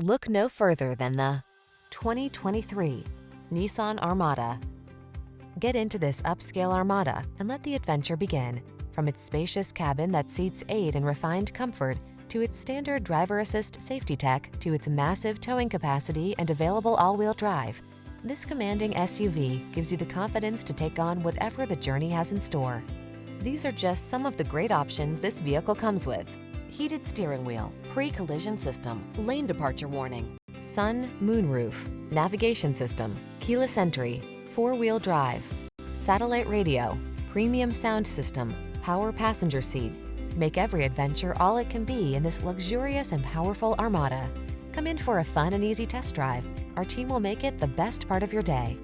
Look no further than the 2023 Nissan Armada. Get into this upscale Armada and let the adventure begin. From its spacious cabin that seats 8 in refined comfort, to its standard driver assist safety tech, to its massive towing capacity and available all-wheel drive, this commanding SUV gives you the confidence to take on whatever the journey has in store. These are just some of the great options this vehicle comes with: heated steering wheel, pre-collision system, lane departure warning, sun, moonroof, navigation system, keyless entry, 4-wheel drive, satellite radio, premium sound system, power passenger seat. Make every adventure all it can be in this luxurious and powerful Armada. Come in for a fun and easy test drive. Our team will make it the best part of your day.